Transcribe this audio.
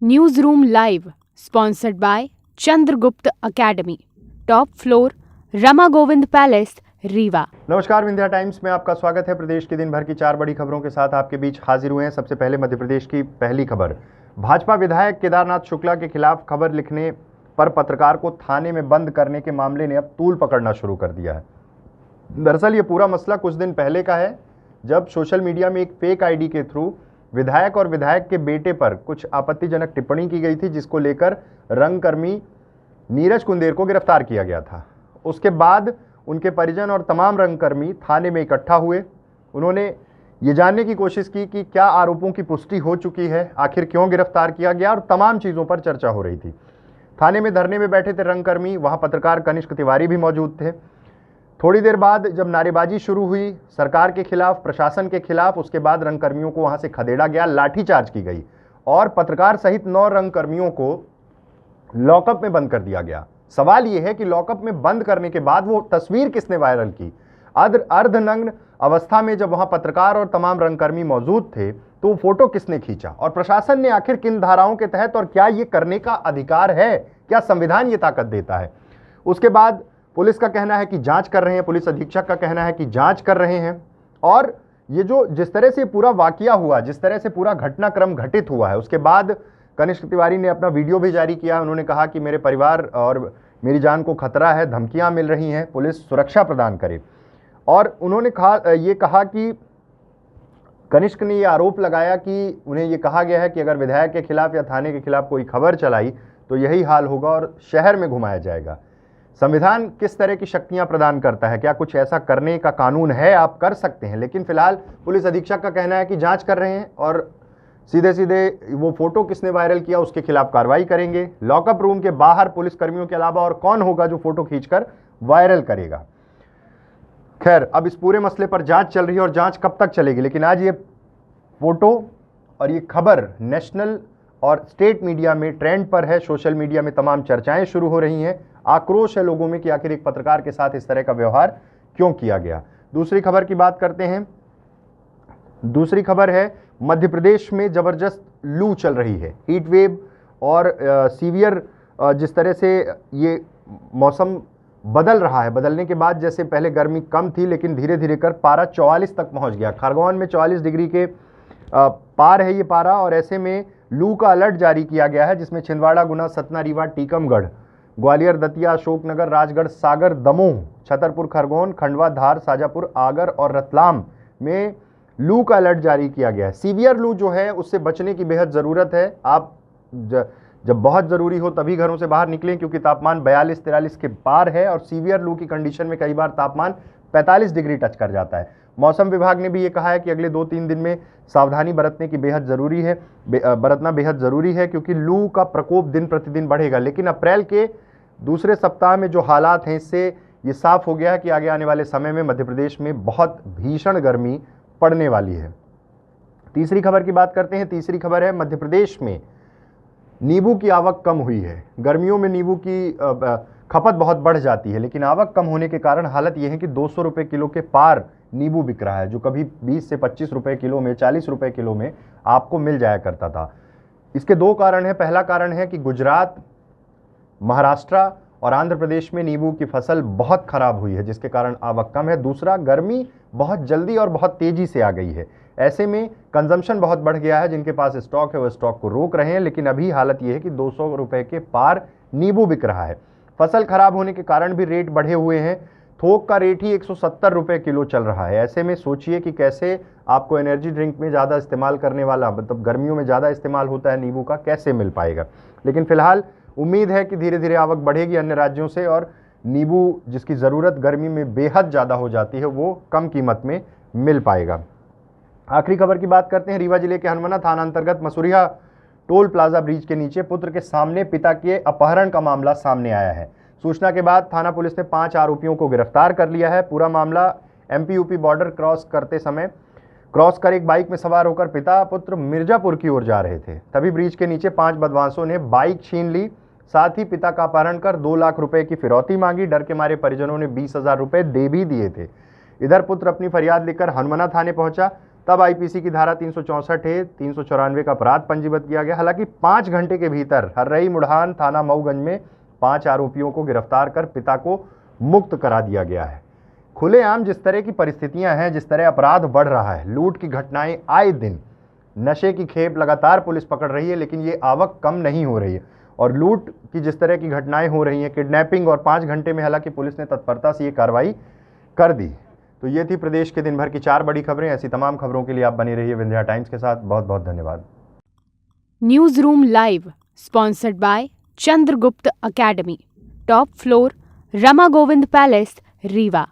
News room live sponsored by Chandragupta academy, top floor, Rama Govind palace, Rewa. नमस्कार, Vindhya times में आपका स्वागत है। प्रदेश की दिन भर की 4 बड़ी खबरों के साथ आपके बीच हाजिर हुए हैं। सबसे पहले मध्य प्रदेश की पहली खबर। भाजपा विधायक केदारनाथ शुक्ला के खिलाफ खबर लिखने पर पत्रकार को थाने में बंद करने के मामले ने अब तूल पकड़ना शुरू कर दिया है। दरअसल ये पूरा मसला कुछ दिन पहले का है, जब सोशल मीडिया में एक फेक आईडी के थ्रू विधायक और विधायक के बेटे पर कुछ आपत्तिजनक टिप्पणी की गई थी, जिसको लेकर रंगकर्मी नीरज कुंदेर को गिरफ्तार किया गया था। उसके बाद उनके परिजन और तमाम रंगकर्मी थाने में इकट्ठा हुए। उन्होंने ये जानने की कोशिश की कि क्या आरोपों की पुष्टि हो चुकी है, आखिर क्यों गिरफ्तार किया गया, और तमाम चीज़ों पर चर्चा हो रही थी। थाने में धरने में बैठे थे रंगकर्मी, वहाँ पत्रकार कनिष्क तिवारी भी मौजूद थे। थोड़ी देर बाद जब नारेबाजी शुरू हुई सरकार के खिलाफ, प्रशासन के खिलाफ, उसके बाद रंगकर्मियों को वहाँ से खदेड़ा गया, लाठीचार्ज की गई और पत्रकार सहित 9 रंगकर्मियों को लॉकअप में बंद कर दिया गया। सवाल यह है कि लॉकअप में बंद करने के बाद वो तस्वीर किसने वायरल की? अर्धनग्न अवस्था में जब वहां पत्रकार और तमाम रंगकर्मी मौजूद थे तो वो फोटो किसने खींचा, और प्रशासन ने आखिर किन धाराओं के तहत, और क्या ये करने का अधिकार है, क्या संविधान ये ताकत देता है? उसके बाद पुलिस का कहना है कि जांच कर रहे हैं, पुलिस अधीक्षक का कहना है कि जांच कर रहे हैं। और ये जो जिस तरह से पूरा वाकया हुआ, जिस तरह से पूरा घटनाक्रम घटित हुआ है, उसके बाद कनिष्क तिवारी ने अपना वीडियो भी जारी किया। उन्होंने कहा कि मेरे परिवार और मेरी जान को खतरा है, धमकियां मिल रही हैं, पुलिस सुरक्षा प्रदान करे। और उन्होंने ये कहा कि कनिष्क ने ये आरोप लगाया कि उन्हें ये कहा गया है कि अगर विधायक के खिलाफ या थाने के खिलाफ कोई खबर चलाई तो यही हाल होगा और शहर में घुमाया जाएगा। संविधान किस तरह की शक्तियां प्रदान करता है, क्या कुछ ऐसा करने का कानून है? आप कर सकते हैं, लेकिन फिलहाल पुलिस अधीक्षक का कहना है कि जांच कर रहे हैं और सीधे सीधे वो फोटो किसने वायरल किया उसके खिलाफ कार्रवाई करेंगे। लॉकअप रूम के बाहर पुलिस कर्मियों के अलावा और कौन होगा जो फोटो खींचकर वायरल करेगा? खैर, अब इस पूरे मसले पर जांच चल रही है और जांच कब तक चलेगी, लेकिन आज ये फोटो और ये खबर नेशनल और स्टेट मीडिया में ट्रेंड पर है। सोशल मीडिया में तमाम चर्चाएं शुरू हो रही हैं, आक्रोश है लोगों में कि आखिर एक पत्रकार के साथ इस तरह का व्यवहार क्यों किया गया। दूसरी खबर की बात करते हैं। दूसरी खबर है, मध्य प्रदेश में जबरदस्त लू चल रही है, हीट वेव और सीवियर, जिस तरह से ये मौसम बदल रहा है, बदलने के बाद जैसे पहले गर्मी कम थी लेकिन धीरे धीरे कर पारा 44 तक पहुंच गया। खरगोन में 44 डिग्री के पार है ये पारा, और ऐसे में लू का अलर्ट जारी किया गया है, जिसमें छिंदवाड़ा, गुना, सतना, रीवा, टीकमगढ़, ग्वालियर, दतिया, अशोकनगर, राजगढ़, सागर, दमोह, छतरपुर, खरगोन, खंडवा, धार, शाजापुर, आगर और रतलाम में लू का अलर्ट जारी किया गया है। सीवियर लू जो है उससे बचने की बेहद ज़रूरत है। आप जब बहुत ज़रूरी हो तभी घरों से बाहर निकलें, क्योंकि तापमान 42-43 के पार है और सीवियर लू की कंडीशन में कई बार तापमान 45 डिग्री टच कर जाता है। मौसम विभाग ने भी ये कहा है कि अगले 2-3 दिन में सावधानी बरतने की बरतना बेहद ज़रूरी है, क्योंकि लू का प्रकोप दिन प्रतिदिन बढ़ेगा। लेकिन अप्रैल के दूसरे सप्ताह में जो हालात हैं, इससे ये साफ हो गया है कि आगे आने वाले समय में मध्य प्रदेश में बहुत भीषण गर्मी पड़ने वाली है। तीसरी खबर की बात करते हैं। तीसरी खबर है, मध्य प्रदेश में नींबू की आवक कम हुई है। गर्मियों में नींबू की खपत बहुत बढ़ जाती है, लेकिन आवक कम होने के कारण हालत यह है कि 200 रुपये किलो के पार नींबू बिक रहा है, जो कभी 20 से 25 रुपये किलो में, 40 रुपये किलो में आपको मिल जाया करता था। इसके 2 कारण हैं। पहला कारण है कि गुजरात, महाराष्ट्र और आंध्र प्रदेश में नींबू की फसल बहुत खराब हुई है, जिसके कारण आवक कम है। दूसरा, गर्मी बहुत जल्दी और बहुत तेजी से आ गई है। ऐसे में कंजम्पशन बहुत बढ़ गया है। जिनके पास स्टॉक है वो स्टॉक को रोक रहे हैं, लेकिन अभी हालत यह है कि 200 रुपये के पार नींबू बिक रहा है। फसल खराब होने के कारण भी रेट बढ़े हुए हैं। थोक का रेट ही 170 रुपये किलो चल रहा है। ऐसे में सोचिए कि कैसे आपको एनर्जी ड्रिंक में ज़्यादा इस्तेमाल करने वाला, मतलब गर्मियों में ज़्यादा इस्तेमाल होता है नींबू का, कैसे मिल पाएगा। लेकिन फिलहाल उम्मीद है कि धीरे धीरे आवक बढ़ेगी अन्य राज्यों से, और नींबू जिसकी ज़रूरत गर्मी में बेहद ज़्यादा हो जाती है वो कम कीमत में मिल पाएगा। आखिरी खबर की बात करते हैं। रीवा जिले के हनुमाना थाना अंतर्गत मसूरिया टोल प्लाजा ब्रिज के नीचे पुत्र के सामने पिता के अपहरण का मामला सामने आया है। सूचना के बाद थाना पुलिस ने 5 आरोपियों को गिरफ्तार कर लिया है। पूरा मामला MP-UP बॉर्डर क्रॉस कर एक बाइक में सवार होकर पिता पुत्र मिर्जापुर की ओर जा रहे थे। तभी ब्रिज के नीचे 5 बदमाशों ने बाइक छीन ली, साथ ही पिता का अपहरण कर 2 लाख रुपए की फिरौती मांगी। डर के मारे परिजनों ने 20,000 रुपए दे भी दिए थे। इधर पुत्र अपनी फरियाद लेकर हनुमाना थाने पहुंचा। तब आईपीसी की धारा 364 ए 394 का अपराध पंजीबद्ध किया गया। हालांकि 5 घंटे के भीतर हर्रई मुढ़ान थाना मऊगंज में 5 आरोपियों को गिरफ्तार कर पिता को मुक्त करा दिया गया है। खुलेआम जिस तरह की परिस्थितियां हैं, जिस तरह अपराध बढ़ रहा है, लूट की घटनाएं आए दिन, नशे की खेप लगातार पुलिस पकड़ रही है, लेकिन ये आवक कम नहीं हो रही है। और लूट की जिस तरह की घटनाएं हो रही हैं, किडनैपिंग, और 5 घंटे में हालांकि पुलिस ने तत्परता से ये कार्रवाई कर दी। तो ये थी प्रदेश के दिन भर की 4 बड़ी खबरें। ऐसी तमाम खबरों के लिए आप बनी रहिए विंध्या टाइम्स के साथ। बहुत बहुत धन्यवाद। News room live sponsored by Chandragupta academy, top floor, Rama Govind palace, Rewa.